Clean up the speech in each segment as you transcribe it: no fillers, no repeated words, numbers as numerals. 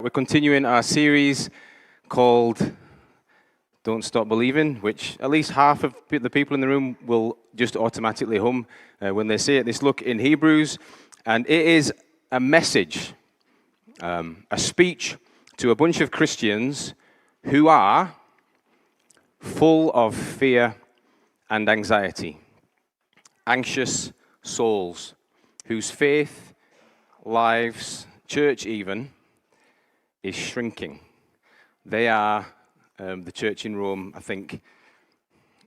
We're continuing our series called Don't Stop Believin, which at least half of the people in the room will just automatically hum when they see it. This look in Hebrews, and it is a message, a speech to a bunch of Christians who are full of fear and anxiety, anxious souls whose faith, lives, church even, is shrinking. They are, the church in Rome, I think,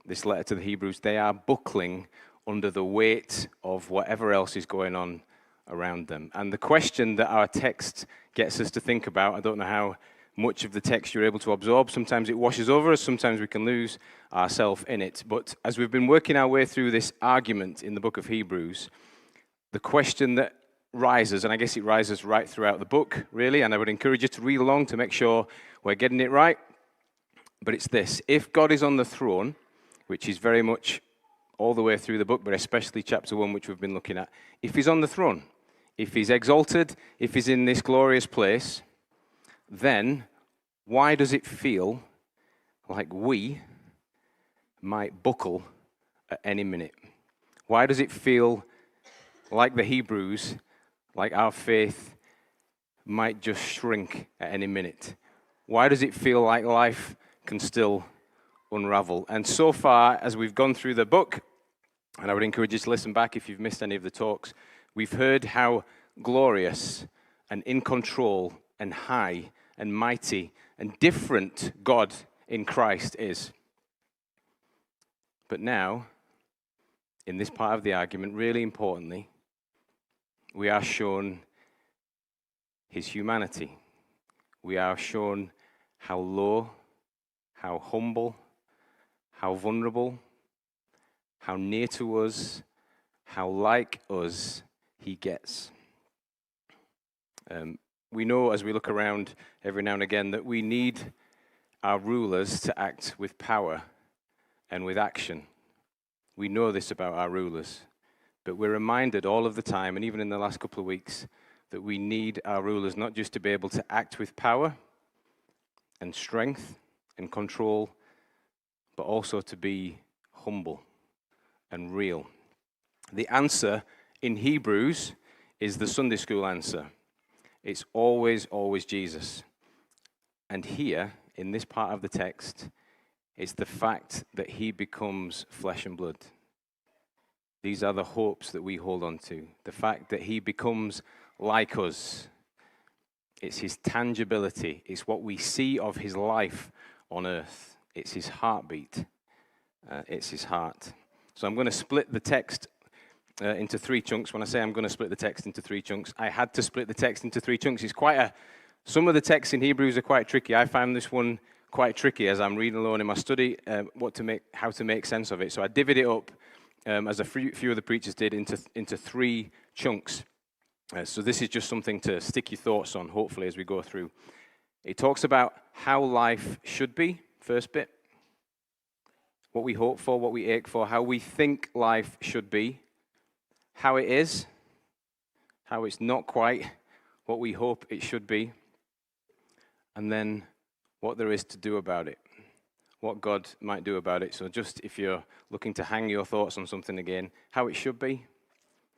this letter to the Hebrews, they are buckling under the weight of whatever else is going on around them. And the question that our text gets us to think about, I don't know how much of the text you're able to absorb. Sometimes it washes over us, sometimes we can lose ourselves in it. But as we've been working our way through this argument in the book of Hebrews, the question that rises, and I guess it rises right throughout the book, really, and I would encourage you to read along to make sure we're getting it right. But it's this: if God is on the throne, which is very much all the way through the book, but especially chapter 1, which we've been looking at, if he's on the throne, if he's exalted, if he's in this glorious place, then why does it feel like we might buckle at any minute? Why does it feel like the Hebrews, like our faith might just shrink at any minute? Why does it feel like life can still unravel? And so far, as we've gone through the book, and I would encourage you to listen back if you've missed any of the talks, we've heard how glorious and in control and high and mighty and different God in Christ is. But now, in this part of the argument, really importantly, we are shown his humanity. We are shown how low, how humble, how vulnerable, how near to us, how like us he gets. We know as we look around every now and again that we need our rulers to act with power and with action. We know this about our rulers. But we're reminded all of the time, and even in the last couple of weeks, that we need our rulers not just to be able to act with power and strength and control, but also to be humble and real. The answer in Hebrews is the Sunday school answer. It's always, always Jesus. And here, in this part of the text, it's the fact that he becomes flesh and blood. These are the hopes that we hold on to. The fact that he becomes like us. It's his tangibility. It's what we see of his life on earth. It's his heartbeat. It's his heart. So I'm going to split the text into three chunks. When I say I'm going to split the text into three chunks, I had to split the text into three chunks. Some of the texts in Hebrews are quite tricky. I found this one quite tricky as I'm reading alone in my study, how to make sense of it. So I divvied it up, as a few of the preachers did, into three chunks. So this is just something to stick your thoughts on, hopefully, as we go through. It talks about how life should be, first bit. What we hope for, what we ache for, how we think life should be. How it is, how it's not quite what we hope it should be. And then what there is to do about it. What God might do about it. So just if you're looking to hang your thoughts on something again, how it should be,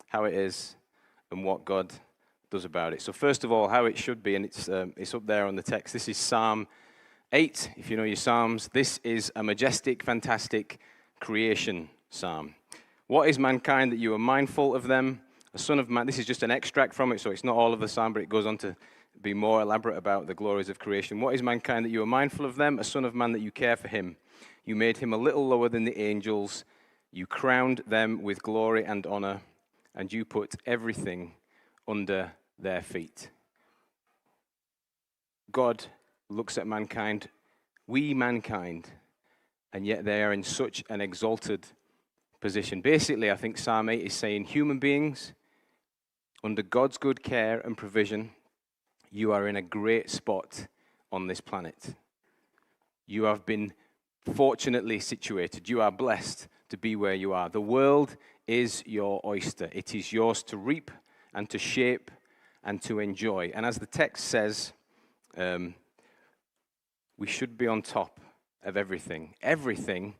how it is, and what God does about it. So first of all, how it should be, and it's up there on the text. This is Psalm 8, if you know your Psalms. This is a majestic, fantastic creation psalm. What is mankind that you are mindful of them? A son of man. This is just an extract from it, so it's not all of the psalm, but it goes on to be more elaborate about the glories of creation. What is mankind that you are mindful of them? A son of man that you care for him. You made him a little lower than the angels. You crowned them with glory and honor, and you put everything under their feet. God looks at mankind, we mankind, and yet they are in such an exalted position. Basically, I think Psalm 8 is saying human beings, under God's good care and provision, you are in a great spot on this planet. You have been fortunately situated. You are blessed to be where you are. The world is your oyster. It is yours to reap and to shape and to enjoy. And as the text says, We should be on top of everything. Everything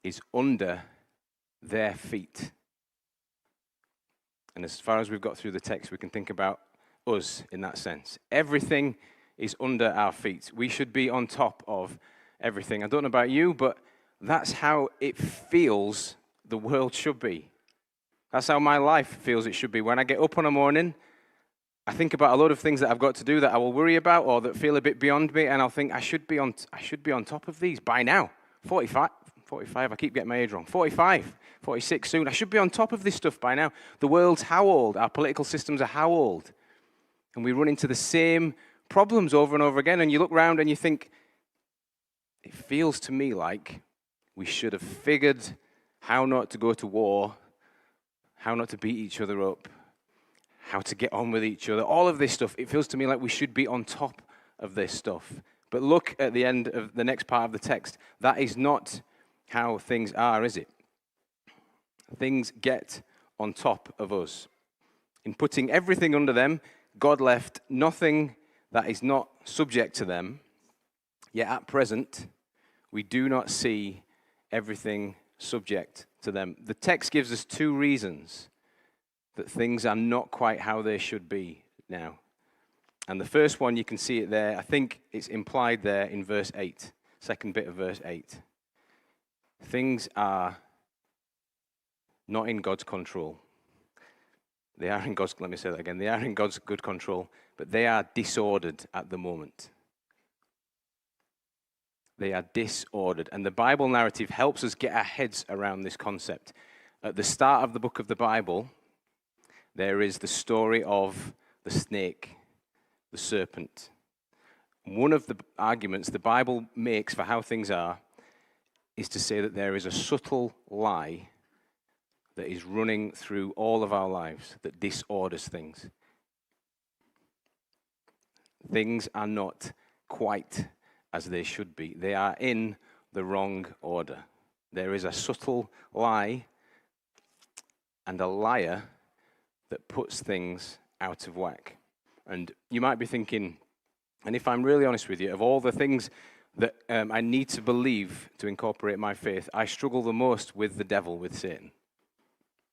is under their feet. And as far as we've got through the text, we can think about us in that sense. Everything is under our feet. We should be on top of everything. I don't know about you, but that's how it feels the world should be. That's how my life feels it should be. When I get up in the morning, I think about a lot of things that I've got to do that I will worry about or that feel a bit beyond me, and I'll think I should be on top of these by now. 45, I keep getting my age wrong. 45, 46 soon. I should be on top of this stuff by now. The world's how old? Our political systems are how old? And we run into the same problems over and over again, and you look around and you think, it feels to me like we should have figured how not to go to war, how not to beat each other up, how to get on with each other, all of this stuff. It feels to me like we should be on top of this stuff. But look at the end of the next part of the text. That is not how things are, is it? Things get on top of us. In putting everything under them, God left nothing that is not subject to them. Yet at present, we do not see everything subject to them. The text gives us two reasons that things are not quite how they should be now. And the first one, you can see it there. I think it's implied there in verse 8, second bit of verse 8. Things are not in God's control. They are in God's, let me say that again. They are in God's good control, but they are disordered at the moment. They are disordered. And the Bible narrative helps us get our heads around this concept. At the start of the book of the Bible, there is the story of the snake, the serpent. One of the arguments the Bible makes for how things are is to say that there is a subtle lie that is running through all of our lives that disorders things. Things are not quite as they should be. They are in the wrong order. There is a subtle lie and a liar that puts things out of whack. And you might be thinking, and if I'm really honest with you, of all the things that I need to believe to incorporate my faith, I struggle the most with the devil, with Satan.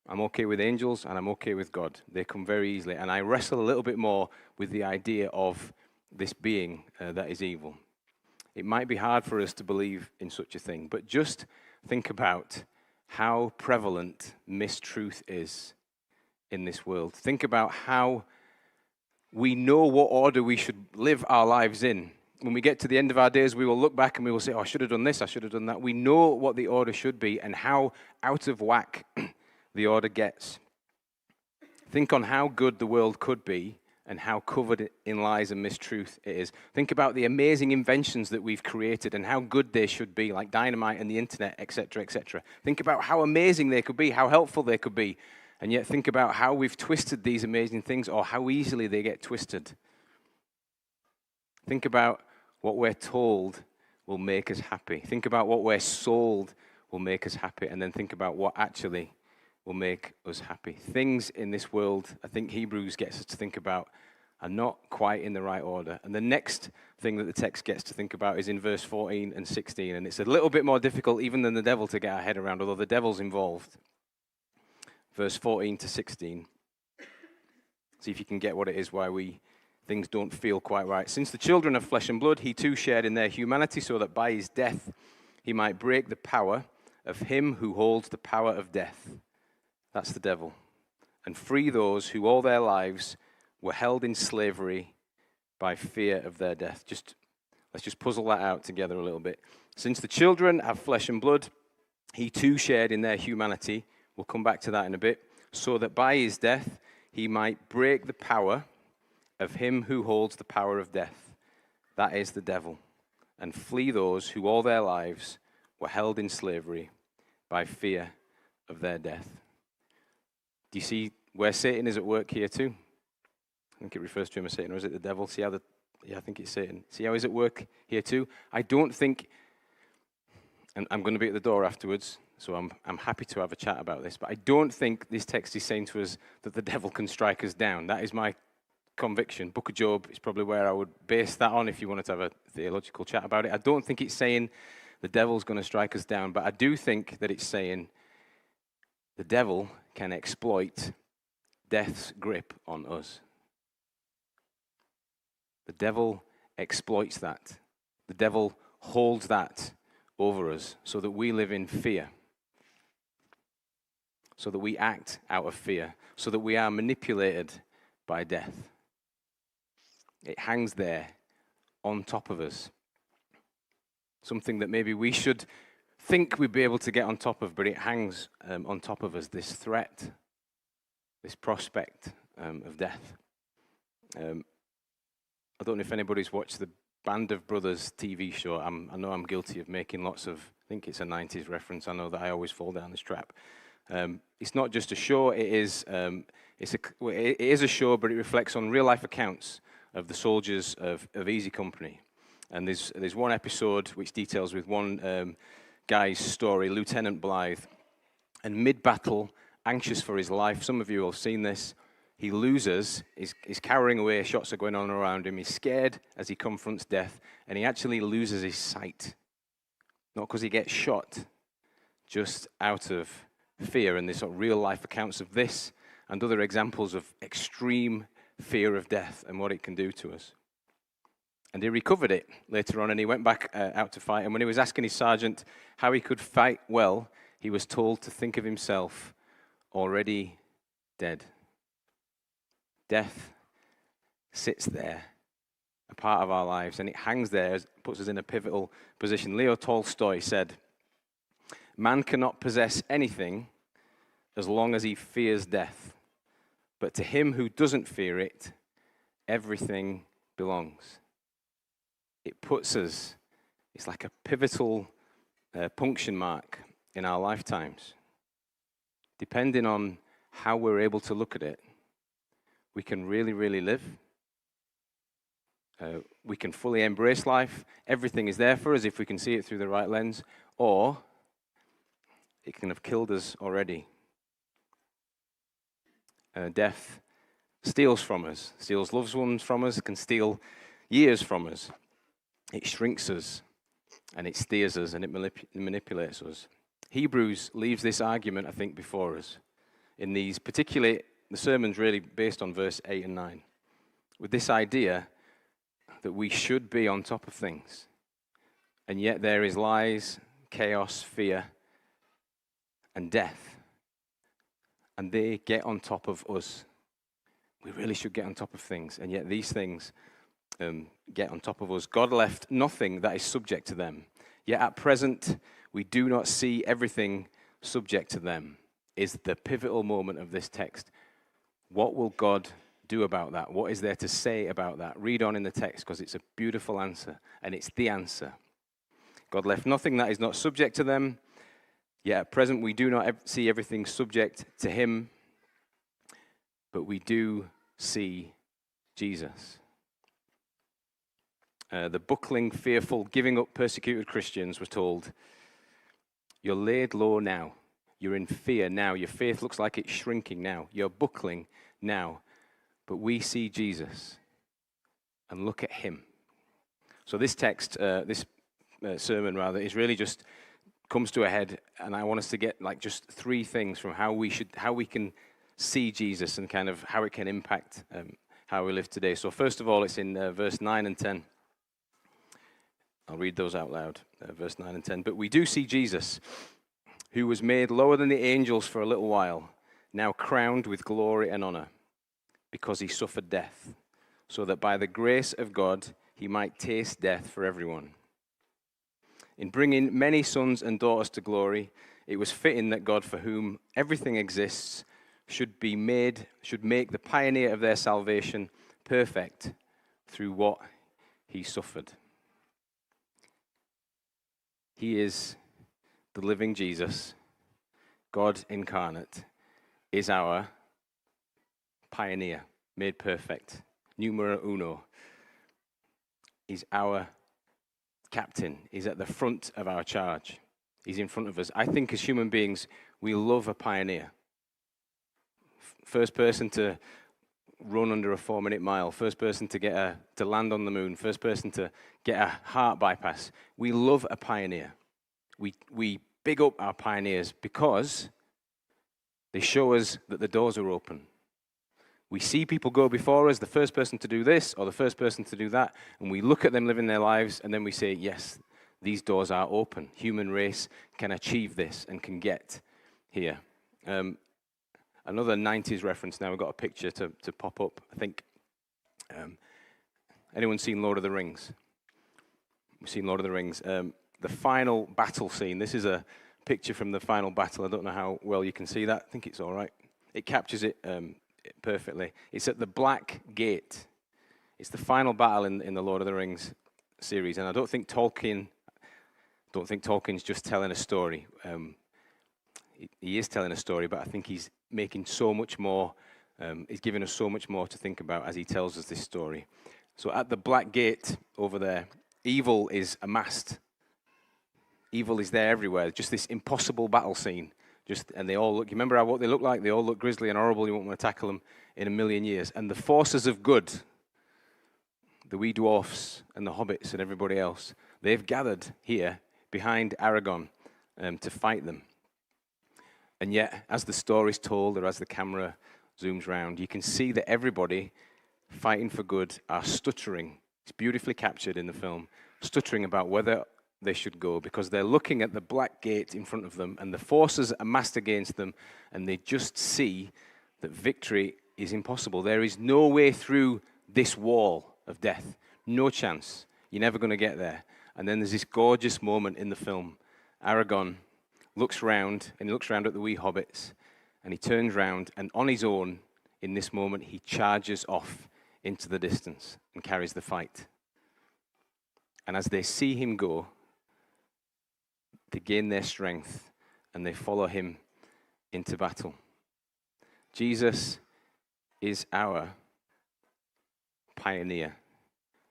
I'm okay with angels and I'm okay with God. They come very easily. And I wrestle a little bit more with the idea of this being that is evil. It might be hard for us to believe in such a thing, but just think about how prevalent mistruth is in this world. Think about how we know what order we should live our lives in. When we get to the end of our days, we will look back and we will say, oh, I should have done this, I should have done that. We know what the order should be and how out of whack the order gets. Think on how good the world could be and how covered in lies and mistruth it is. Think about the amazing inventions that we've created and how good they should be, like dynamite and the internet, etc., etc. Think about how amazing they could be, how helpful they could be, and yet think about how we've twisted these amazing things or how easily they get twisted. Think about what we're told will make us happy. Think about what we're sold will make us happy, and then think about what actually will make us happy. Things in this world, I think Hebrews gets us to think about, are not quite in the right order. And the next thing that the text gets to think about is in verse 14 and 16. And it's a little bit more difficult even than the devil to get our head around, although the devil's involved. Verse 14 to 16. See if you can get what it is why things don't feel quite right. Since the children of flesh and blood, he too shared in their humanity, so that by his death he might break the power of him who holds the power of death. That's the devil. And free those who all their lives were held in slavery by fear of their death. Let's just puzzle that out together a little bit. Since the children have flesh and blood, he too shared in their humanity. We'll come back to that in a bit. So that by his death he might break the power of him who holds the power of death. That is the devil. And flee those who all their lives were held in slavery by fear of their death. Do you see where Satan is at work here too? I think it refers to him as Satan, or is it the devil? I think it's Satan. See how he's at work here too? I don't think, and I'm going to be at the door afterwards, so I'm happy to have a chat about this, but I don't think this text is saying to us that the devil can strike us down. That is my conviction. Book of Job is probably where I would base that on if you wanted to have a theological chat about it. I don't think it's saying the devil's going to strike us down, but I do think that it's saying the devil can exploit death's grip on us. The devil exploits that. The devil holds that over us so that we live in fear, so that we act out of fear, so that we are manipulated by death. It hangs there on top of us. Something that maybe we should think we'd be able to get on top of, but it hangs on top of us, this threat, this prospect of death. I don't know if anybody's watched the Band of Brothers TV show. I know I'm guilty of making lots of, I think it's a 90s reference. I know that I always fall down this trap. It's not just a show, it is a show, but it reflects on real-life accounts of the soldiers of Easy Company. And there's one episode which details with one guy's story, Lieutenant Blythe, and mid-battle, anxious for his life. Some of you have seen this. He loses, he's cowering away, shots are going on around him, he's scared as he confronts death, and he actually loses his sight. Not because he gets shot, just out of fear. And there's sort of real-life accounts of this and other examples of extreme fear of death and what it can do to us. And he recovered it later on, and he went back out to fight. And when he was asking his sergeant how he could fight well, he was told to think of himself already dead. Death sits there, a part of our lives, and it hangs there, puts us in a pivotal position. Leo Tolstoy said, "Man cannot possess anything as long as he fears death, but to him who doesn't fear it, everything belongs." It puts us, it's like a pivotal punction mark in our lifetimes. Depending on how we're able to look at it, we can really, really live. We can fully embrace life. Everything is there for us if we can see it through the right lens, or it can have killed us already. Death steals from us, steals loved ones from us, can steal years from us. It shrinks us, and it steers us, and it manipulates us. Hebrews leaves this argument, I think, before us. In these, particularly, the sermon's really based on verse 8 and 9, with this idea that we should be on top of things, and yet there is lies, chaos, fear, and death, and they get on top of us. We really should get on top of things, and yet these things get on top of us. God left nothing that is subject to them, yet at present we do not see everything subject to them, is the pivotal moment of this text. What will God do about that? What is there to say about that? Read on in the text, because it's a beautiful answer, and it's the answer. God left nothing that is not subject to them, yet at present we do not see everything subject to him, but we do see Jesus. The buckling, fearful, giving up, persecuted Christians were told, "You're laid low now. You're in fear now. Your faith looks like it's shrinking now. You're buckling now." But we see Jesus and look at him. So this text, this sermon rather, is really just comes to a head, and I want us to get like just three things from how we can see Jesus and kind of how it can impact how we live today. So first of all, it's in verse 9 and 10. I'll read those out loud, verse 9 and 10. "But we do see Jesus, who was made lower than the angels for a little while, now crowned with glory and honor, because he suffered death, so that by the grace of God he might taste death for everyone. In bringing many sons and daughters to glory, it was fitting that God, for whom everything exists, should make the pioneer of their salvation perfect through what he suffered." He is the living Jesus. God incarnate is our pioneer, made perfect, numero uno. He's our captain. He's at the front of our charge. He's in front of us. I think as human beings, we love a pioneer. First person to run under a 4-minute mile, first person to land on the moon, first person to get a heart bypass. We love a pioneer. We big up our pioneers because they show us that the doors are open. We see people go before us, the first person to do this or the first person to do that, and we look at them living their lives, and then we say, yes, these doors are open. Human race can achieve this and can get here. Another 90s reference now. We've got a picture to pop up, I think. Anyone seen Lord of the Rings? We've seen Lord of the Rings. The final battle scene. This is a picture from the final battle. I don't know how well you can see that. I think it's all right. It captures it perfectly. It's at the Black Gate. It's the final battle in the Lord of the Rings series. And I don't think Tolkien's just telling a story. He is telling a story, but I think he's making so much more. He's giving us so much more to think about as he tells us this story. So at the Black Gate over there, evil is amassed. Evil is there everywhere. Just this impossible battle scene. And they all look. You remember what they look like? They all look grisly and horrible. You won't want to tackle them in a million years. And the forces of good, the wee dwarfs and the hobbits and everybody else, they've gathered here behind Aragorn to fight them. And yet, as the story's told, or as the camera zooms round, you can see that everybody fighting for good are stuttering. It's beautifully captured in the film, stuttering about whether they should go, because they're looking at the Black Gate in front of them, and the forces amassed against them, and they just see that victory is impossible. There is no way through this wall of death. No chance. You're never going to get there. And then there's this gorgeous moment in the film. Aragorn looks round, and he looks round at the wee hobbits, and he turns round, and on his own, in this moment, he charges off into the distance and carries the fight. And as they see him go, they gain their strength, and they follow him into battle. Jesus is our pioneer.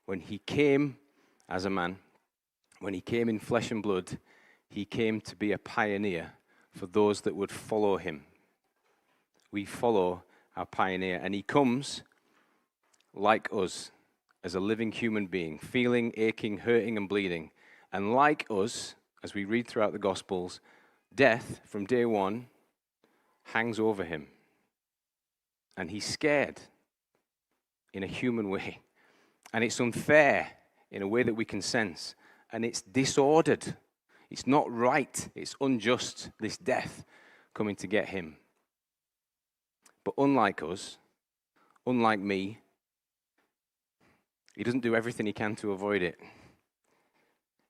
When he came as a man, when he came in flesh and blood, he came to be a pioneer for those that would follow him. We follow our pioneer, and he comes like us as a living human being, feeling, aching, hurting, and bleeding. And like us, as we read throughout the Gospels, death from day one hangs over him. And he's scared in a human way. And it's unfair in a way that we can sense. And it's disordered. It's not right. It's unjust, this death coming to get him. But unlike us, unlike me, he doesn't do everything he can to avoid it.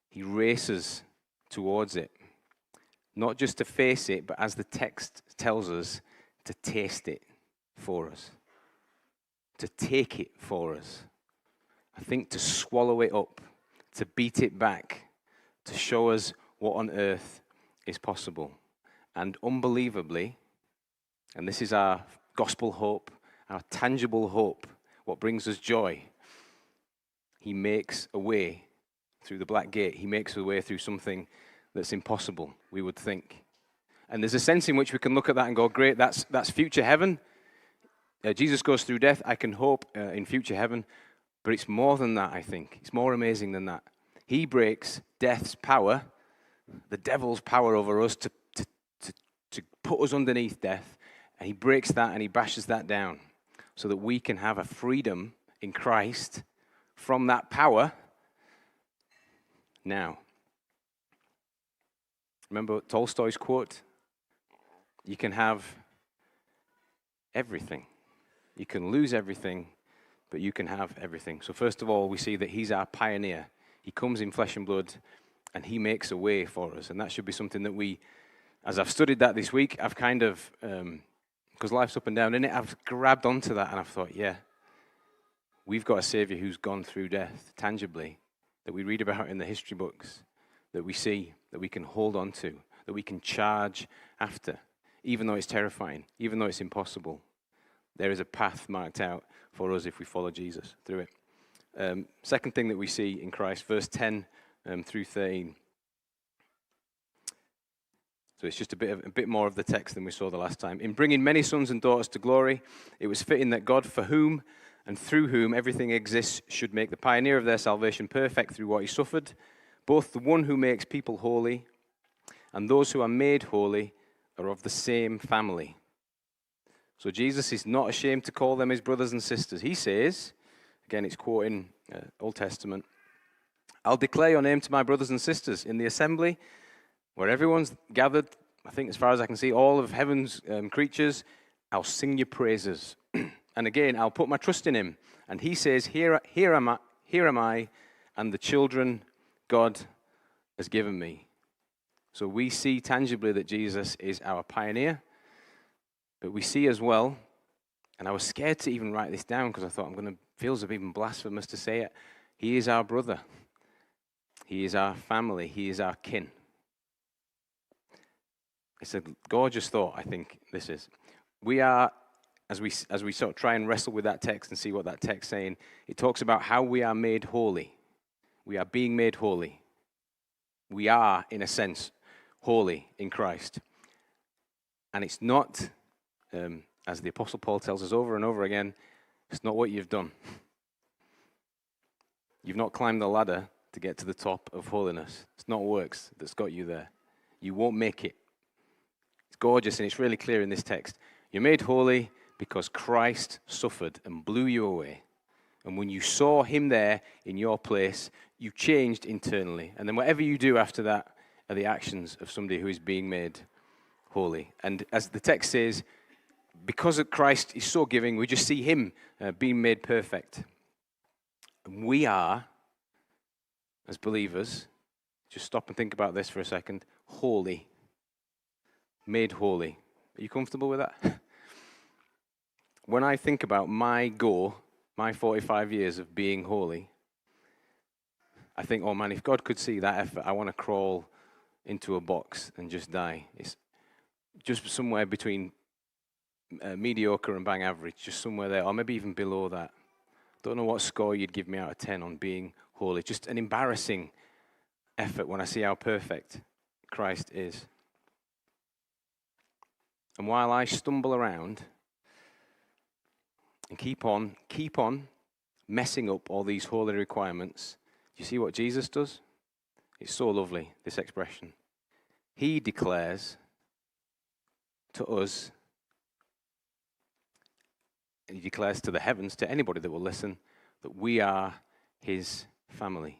He races towards it. Not just to face it, but as the text tells us, to taste it for us. To take it for us. I think to swallow it up, to beat it back, to show us what on earth is possible. And unbelievably, and this is our gospel hope, our tangible hope, what brings us joy, he makes a way through the Black Gate. He makes a way through something that's impossible, we would think. And there's a sense in which we can look at that and go, great, that's future heaven. Jesus goes through death. I can hope in future heaven. But it's more than that, I think. It's more amazing than that. He breaks death's power, the devil's power over us to put us underneath death. And he breaks that and he bashes that down so that we can have a freedom in Christ from that power now. Remember Tolstoy's quote? You can have everything. You can lose everything, but you can have everything. So first of all, we see that he's our pioneer. He comes in flesh and blood, and he makes a way for us. And that should be something that we, as I've studied that this week, I've kind of, because life's up and down, innit? I've grabbed onto that, and I've thought, yeah, we've got a Savior who's gone through death tangibly, that we read about in the history books, that we see, that we can hold on to, that we can charge after, even though it's terrifying, even though it's impossible. There is a path marked out for us if we follow Jesus through it. Second thing that we see in Christ, verse 10 through 13. So it's just a bit more of the text than we saw the last time. In bringing many sons and daughters to glory, it was fitting that God, for whom and through whom everything exists, should make the pioneer of their salvation perfect through what he suffered. Both the one who makes people holy and those who are made holy are of the same family. So Jesus is not ashamed to call them his brothers and sisters. He says, again, it's quoting Old Testament, I'll declare your name to my brothers and sisters in the assembly where everyone's gathered. I think as far as I can see, all of heaven's creatures, I'll sing your praises. And again, I'll put my trust in him. And he says, here am I, and the children God has given me. So we see tangibly that Jesus is our pioneer, but we see as well, and I was scared to even write this down because I thought feels even blasphemous to say it, he is our brother. He is our family. He is our kin. It's a gorgeous thought, I think this is. We are, as we sort of try and wrestle with that text and see what that text is saying, it talks about how we are made holy. We are being made holy. We are, in a sense, holy in Christ. And it's not, as the Apostle Paul tells us over and over again, it's not what you've done. You've not climbed the ladder to get to the top of holiness. It's not works that's got you there. You won't make it. It's gorgeous, and it's really clear in this text. You're made holy because Christ suffered and blew you away. And when you saw him there in your place, you changed internally. And then whatever you do after that are the actions of somebody who is being made holy. And as the text says, because of Christ is so giving, we just see him being made perfect. And we are, as believers, just stop and think about this for a second, holy. Made holy. Are you comfortable with that? When I think about my 45 years of being holy, I think, oh man, if God could see that effort, I want to crawl into a box and just die. It's just somewhere between mediocre and bang average, just somewhere there, or maybe even below that. Don't know what score you'd give me out of 10 on being holy. Just an embarrassing effort when I see how perfect Christ is. And while I stumble around and keep on messing up all these holy requirements, do you see what Jesus does? It's so lovely, this expression. He declares to us, and he declares to the heavens, to anybody that will listen, that we are his family.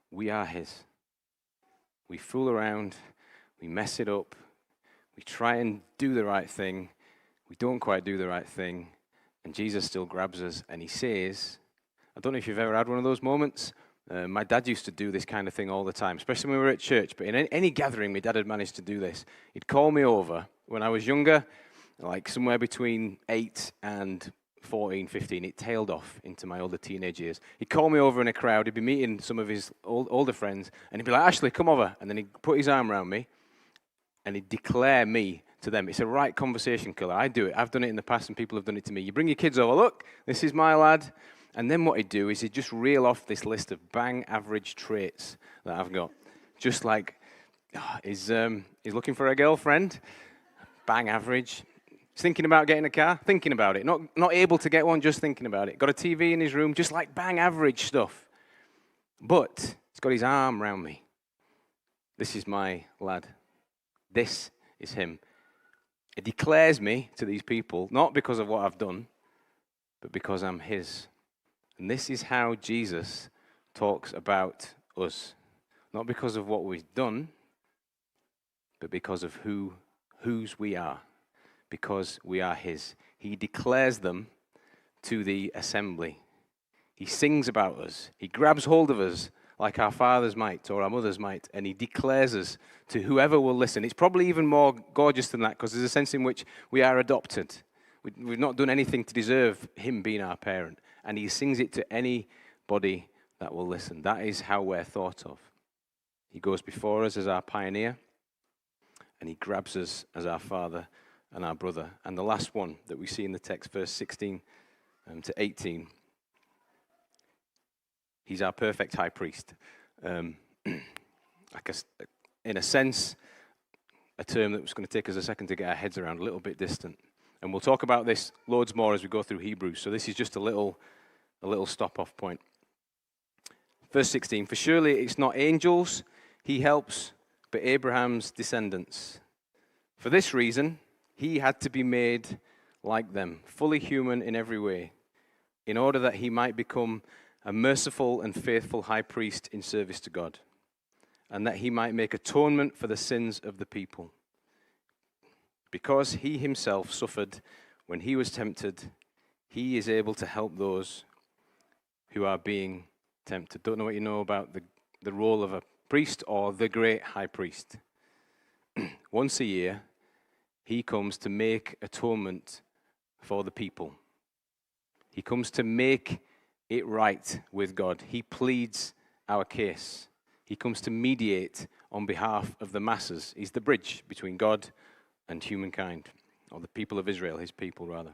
We are his. We fool around, we mess it up, we try and do the right thing, we don't quite do the right thing, and Jesus still grabs us and he says, I don't know if you've ever had one of those moments. My dad used to do this kind of thing all the time, especially when we were at church, but in any gathering, my dad had managed to do this. He'd call me over when I was younger, like somewhere between 8 and 14, 15. It tailed off into my older teenage years. He'd call me over in a crowd. He'd be meeting some of his older friends, and he'd be like, Ashley, come over. And then he'd put his arm around me, and he'd declare me to them. It's a right conversation killer. I do it. I've done it in the past, and people have done it to me. You bring your kids over. Look, this is my lad. And then what he'd do is he'd just reel off this list of bang average traits that I've got. Just like, he's looking for a girlfriend. Bang average. He's thinking about getting a car. Thinking about it. Not able to get one, just thinking about it. Got a TV in his room. Just like bang average stuff. But he's got his arm around me. This is my lad. This is him. It declares me to these people, not because of what I've done, but because I'm his. And this is how Jesus talks about us. Not because of what we've done, but because of whose we are. Because we are his. He declares them to the assembly. He sings about us. He grabs hold of us like our fathers might or our mothers might, and he declares us to whoever will listen. It's probably even more gorgeous than that because there's a sense in which we are adopted. We've not done anything to deserve him being our parent. And he sings it to anybody that will listen. That is how we're thought of. He goes before us as our pioneer, and he grabs us as our father and our brother. And the last one that we see in the text, verse 16 to 18, he's our perfect high priest. I guess, in a sense, a term that was going to take us a second to get our heads around, a little bit distant. And we'll talk about this loads more as we go through Hebrews. So this is just a little stop-off point. Verse 16, for surely it's not angels he helps, but Abraham's descendants. For this reason, he had to be made like them, fully human in every way, in order that he might become a merciful and faithful high priest in service to God, and that he might make atonement for the sins of the people. Because he himself suffered when he was tempted, he is able to help those who are being tempted. Don't know what you know about the role of a priest or the great high priest. Once a year, he comes to make atonement for the people. He comes to make it right with God. He pleads our case. He comes to mediate on behalf of the masses. He's the bridge between God and humankind, or the people of Israel, his people rather.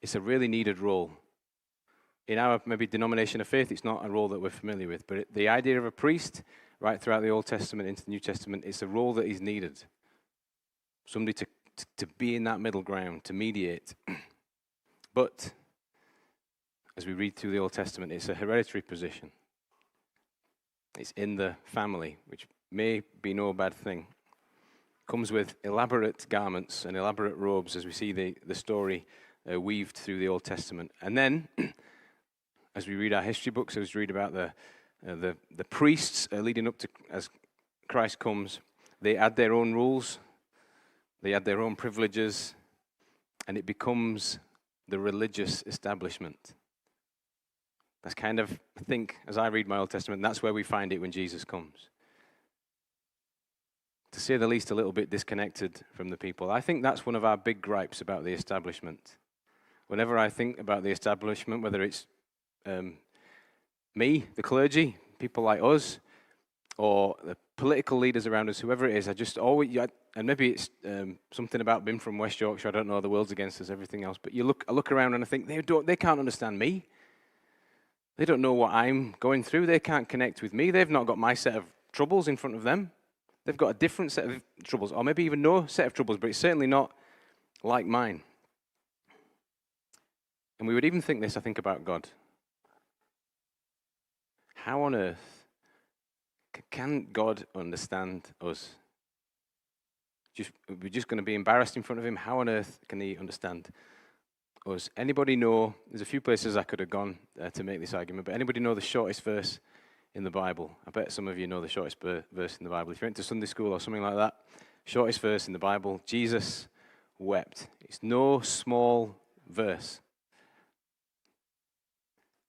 It's a really needed role. In our maybe denomination of faith, it's not a role that we're familiar with, but the idea of a priest, right throughout the Old Testament into the New Testament, it's a role that is needed. Somebody to be in that middle ground, to mediate. But as we read through the Old Testament, it's a hereditary position. It's in the family, which may be no bad thing. Comes with elaborate garments and elaborate robes, as we see the story weaved through the Old Testament. And then, as we read our history books, as we read about the priests leading up to as Christ comes, they add their own rules, they add their own privileges, and it becomes the religious establishment. That's kind of, I think, as I read my Old Testament, that's where we find it when Jesus comes. To say the least, a little bit disconnected from the people. I think that's one of our big gripes about the establishment. Whenever I think about the establishment, whether it's me, the clergy, people like us, or the political leaders around us, whoever it is, I just always, and maybe it's something about being from West Yorkshire, I don't know, the world's against us, everything else, but I look around and I think, they can't understand me. They don't know what I'm going through. They can't connect with me. They've not got my set of troubles in front of them. They've got a different set of troubles, or maybe even no set of troubles, but it's certainly not like mine. And we would even think this, I think, about God. How on earth can God understand us? We're just going to be embarrassed in front of him. How on earth can he understand us? Anybody know, there's a few places I could have gone to make this argument, but anybody know the shortest verse in the Bible? I bet some of you know the shortest verse in the Bible. If you went to Sunday school or something like that, shortest verse in the Bible, Jesus wept. It's no small verse.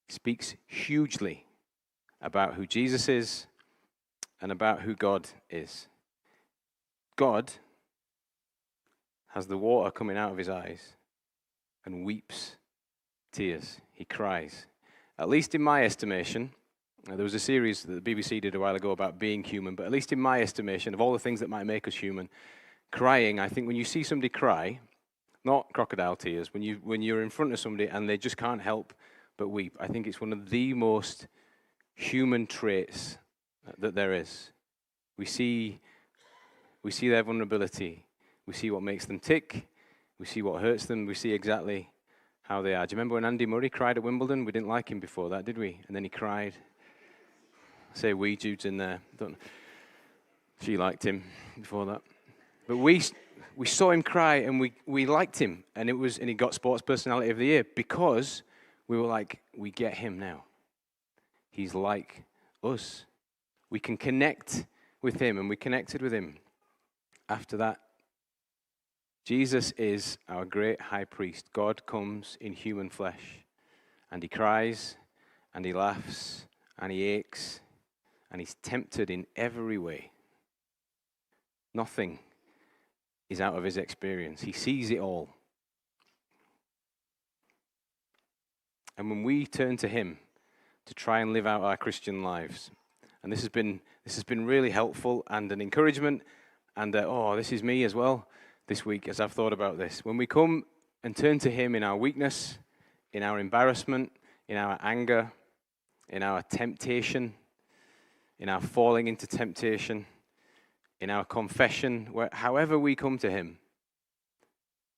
It speaks hugely about who Jesus is and about who God is. God has the water coming out of his eyes and weeps tears. He cries. At least in my estimation, there was a series that the BBC did a while ago about being human, but at least in my estimation, of all the things that might make us human, crying, I think when you see somebody cry, not crocodile tears, when you're in front of somebody and they just can't help but weep, I think it's one of the most human traits that there is. We see their vulnerability. We see what makes them tick. We see what hurts them. We see exactly how they are. Do you remember when Andy Murray cried at Wimbledon? We didn't like him before that, did we? And then he cried. I say we, Jude's in there. She liked him before that. But we saw him cry and we liked him. And he got Sports Personality of the Year because we were like, we get him now. He's like us. We can connect with him, and we connected with him. After that, Jesus is our great high priest. God comes in human flesh, and he cries, and he laughs, and he aches, and he's tempted in every way. Nothing is out of his experience. He sees it all. And when we turn to him to try and live out our Christian lives, and this has been really helpful and an encouragement, and this is me as well this week as I've thought about this. When we come and turn to him in our weakness, in our embarrassment, in our anger, in our temptation, in our falling into temptation, in our confession, however we come to him,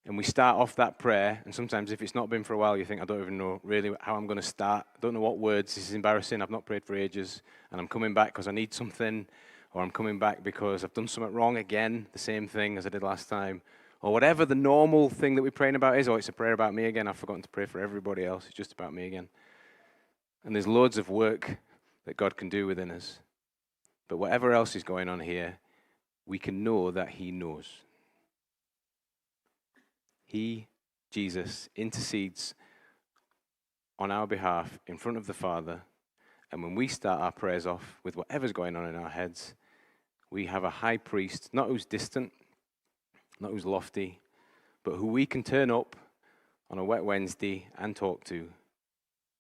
and we start off that prayer, and sometimes if it's not been for a while, you think, I don't even know really how I'm going to start. I don't know what words. This is embarrassing. I've not prayed for ages, and I'm coming back because I need something, or I'm coming back because I've done something wrong again, the same thing as I did last time, or whatever the normal thing that we're praying about is, or it's a prayer about me again. I've forgotten to pray for everybody else. It's just about me again. And there's loads of work that God can do within us. But whatever else is going on here, we can know that he knows. He, Jesus, intercedes on our behalf in front of the Father. And when we start our prayers off with whatever's going on in our heads, we have a high priest, not who's distant, not who's lofty, but who we can turn up on a wet Wednesday and talk to,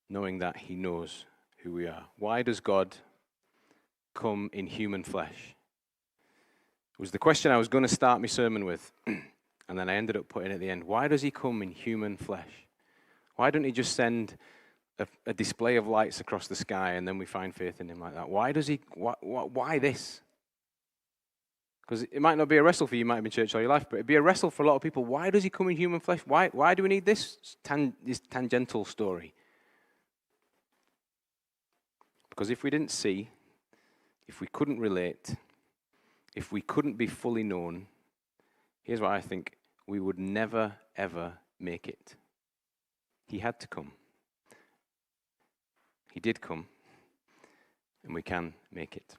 knowing that he knows who we are. Why does God come in human flesh? It was the question I was going to start my sermon with, and then I ended up putting at the end, why does he come in human flesh? Why don't he just send a display of lights across the sky and then we find faith in him like that? Why does he, why this? Because it might not be a wrestle for you, you might have been in church all your life, but it'd be a wrestle for a lot of people. Why does he come in human flesh? Why do we need this tangential story? Because if we didn't see, if we couldn't relate, if we couldn't be fully known, here's what I think, we would never, ever make it. He had to come. He did come, and we can make it.